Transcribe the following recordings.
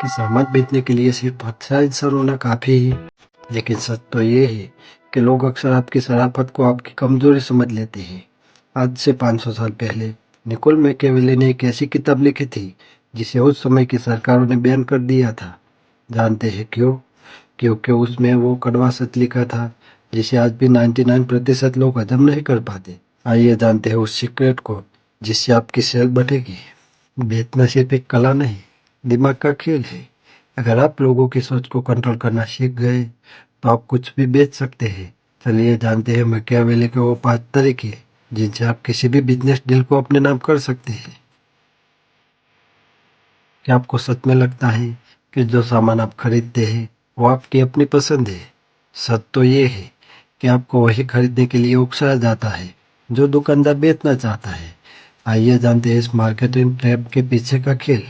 कि सामान बेचने के लिए सिर्फ अच्छा इंसान होना काफ़ी है। लेकिन सच तो ये है कि लोग अक्सर आपकी शराफत को आपकी कमज़ोरी समझ लेते हैं। आज से 500 साल पहले निकोल मैकियावेली ने एक ऐसी किताब लिखी थी जिसे उस समय की सरकारों ने बैन कर दिया था। जानते हैं क्यों? क्योंकि उसमें वो कड़वा सच लिखा था जिसे आज भी 99% लोग हजम नहीं कर पाते। आइए जानते हैं उस सीक्रेट को जिससे आपकी सेल बढ़ेगी। बेचना सिर्फ एक कला नहीं, दिमाग का खेल है। अगर आप लोगों की सोच को कंट्रोल करना सीख गए तो आप कुछ भी बेच सकते हैं। चलिए जानते हैं मैकियावेली के वो 5 तरीके जिनसे आप किसी भी बिजनेस डील को अपने नाम कर सकते हैं। क्या आपको सच में लगता है कि जो सामान आप खरीदते हैं वो आपकी अपनी पसंद है? सच तो ये है कि आपको वही खरीदने के लिए उकसाया जाता है जो दुकानदार बेचना चाहता है। आइए जानते हैं इस मार्केटिंग ट्रैप के पीछे का खेल।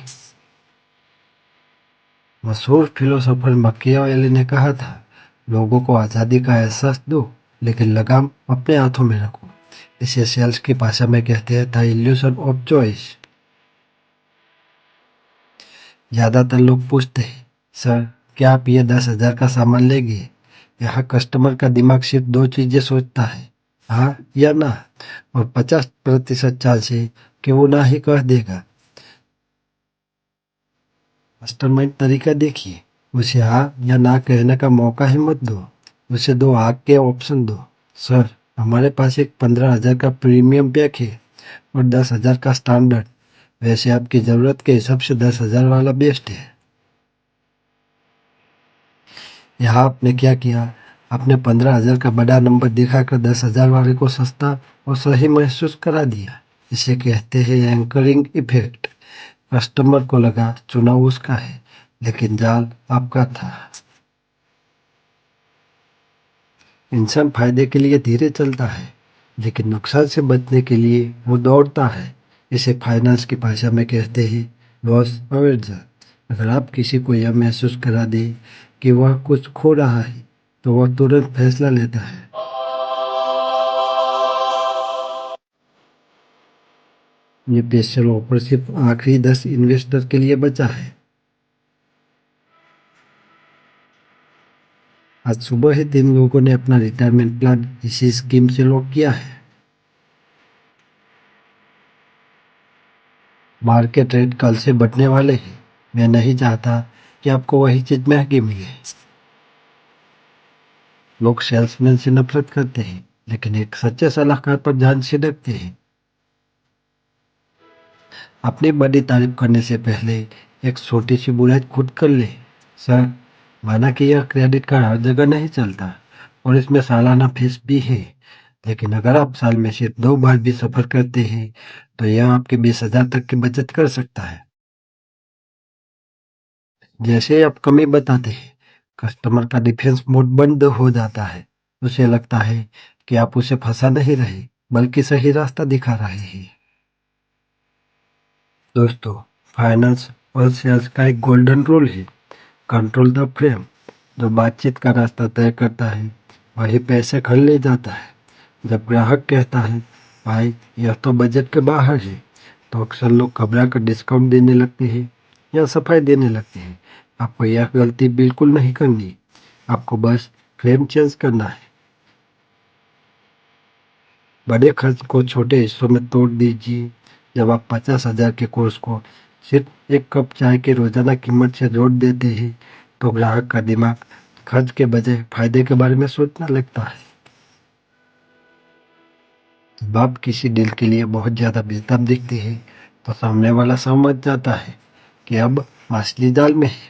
मशहूर फिलोसोफर मकियावेली ने कहा था, लोगों को आज़ादी का एहसास दो लेकिन लगाम अपने हाथों में रखो। इसे सेल्स की भाषा में कहते हैं द इल्यूशन ऑफ चॉइस। ज़्यादातर लोग पूछते हैं, सर क्या आप ये 10,000 का सामान लेंगे? यहाँ कस्टमर का दिमाग सिर्फ दो चीज़ें सोचता है, हाँ या ना। और 50% चांस है कि वो ना ही कह देगा। मास्टरमाइंड तरीका देखिए, उसे हाँ या ना कहने का मौका ही मत दो। उसे दो आग के ऑप्शन दो। सर हमारे पास एक 15,000 का प्रीमियम पैक है और 10,000 का स्टैंडर्ड। वैसे आपकी ज़रूरत के हिसाब से 10,000 वाला बेस्ट है। यहाँ आपने क्या किया? आपने 15,000 का बड़ा नंबर दिखाकर 10,000 वाले को सस्ता और सही महसूस करा दिया। इसे कहते हैं एंकरिंग इफेक्ट। कस्टमर को लगा चुनाव उसका है लेकिन जाल आपका था। इंसान फायदे के लिए धीरे चलता है लेकिन नुकसान से बचने के लिए वो दौड़ता है। इसे फाइनेंस की भाषा में कहते हैं लॉस अवर्जन। अगर आप किसी को यह महसूस करा दें कि वह कुछ खो रहा है तो वह तुरंत फैसला लेता है। ये स्पेशल ऑफर सिर्फ आखिरी 10 इन्वेस्टर के लिए बचा है। आज सुबह ही 3 लोगों ने अपना रिटायरमेंट प्लान इसी स्कीम से लॉक किया है। मार्केट रेट कल से बढ़ने वाले हैं। मैं नहीं चाहता कि आपको वही चीज महंगी मिले। लोग सेल्समैन से नफरत करते हैं लेकिन एक सच्चे सलाहकार पर ध्यान से रखते हैं। अपनी बड़ी तारीफ करने से पहले एक छोटी सी बुराई खुद कर ले। सर माना कि यह क्रेडिट कार्ड हर जगह नहीं चलता और इसमें सालाना फीस भी है, लेकिन अगर आप साल में सिर्फ 2 बार भी सफर करते हैं तो यह आपके 20,000 तक की बचत कर सकता है। जैसे ही आप कमी बताते हैं, कस्टमर का डिफेंस मोड बंद हो जाता है। उसे लगता है कि आप उसे फंसा नहीं रहे, बल्कि सही रास्ता दिखा रहे हैं। दोस्तों, फाइनेंस और सेल्स का एक गोल्डन रूल है, कंट्रोल द फ्रेम। जो बातचीत का रास्ता तय करता है, वही पैसे घर ले जाता है। जब ग्राहक कहता है, भाई यह तो बजट के बाहर है, तो अक्सर लोग घबरा कर डिस्काउंट देने लगते हैं या सफाई देने लगते हैं। आपको यह गलती बिल्कुल नहीं करनी। आपको बस फ्रेम चेंज करना है। बड़े खर्च को छोटे हिस्सों में तोड़ दीजिए। जब आप 50,000 के कोर्स को सिर्फ एक कप चाय की रोजाना कीमत से जोड़ देते हैं तो ग्राहक का दिमाग खर्च के बजाय फायदे के बारे में सोचने लगता है। जब आप किसी डील के लिए बहुत ज़्यादा बेताब दिखते हैं तो सामने वाला समझ जाता है कि अब असली जाल में है।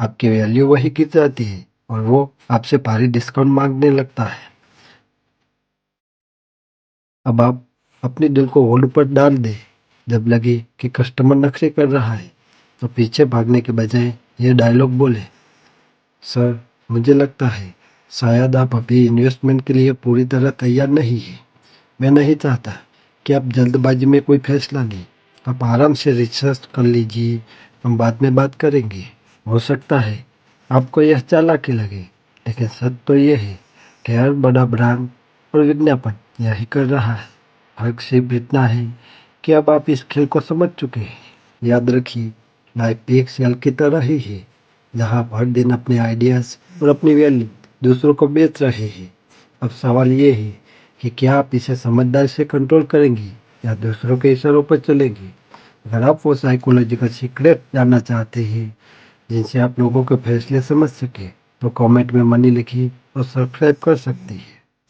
आपकी वैल्यू वही गिर जाती है और वो आपसे भारी डिस्काउंट मांगने लगता है। अब आप अपने दिल को होल्ड पर डाल दें। जब लगे कि कस्टमर नखरे कर रहा है तो पीछे भागने के बजाय ये डायलॉग बोले, सर मुझे लगता है शायद आप अभी इन्वेस्टमेंट के लिए पूरी तरह तैयार नहीं है। मैं नहीं चाहता कि आप जल्दबाजी में कोई फैसला लें। आप आराम से रिसर्च कर लीजिए, हम बाद में बात करेंगे। हो सकता है आपको यह चालाकी लगे लेकिन सच तो ये है कि हर बड़ा ब्रांड और विज्ञापन यही कर रहा है। फर्क सिर्फ इतना है कि अब आप इस खेल को समझ चुके हैं। याद रखिए, लाइफ भी एक सेल की तरह ही है, जहाँ आप हर दिन अपने आइडियाज़ और अपनी वैल्यू दूसरों को बेच रहे हैं। अब सवाल ये है कि क्या आप इसे समझदारी से कंट्रोल करेंगी या दूसरों के इशारों पर चलेंगी। अगर आप वो साइकोलॉजिकल सीक्रेट जानना चाहते हैं जिनसे आप लोगों के फैसले समझ सके, तो कमेंट में मनी लिखिए और सब्सक्राइब कर सकते हैं।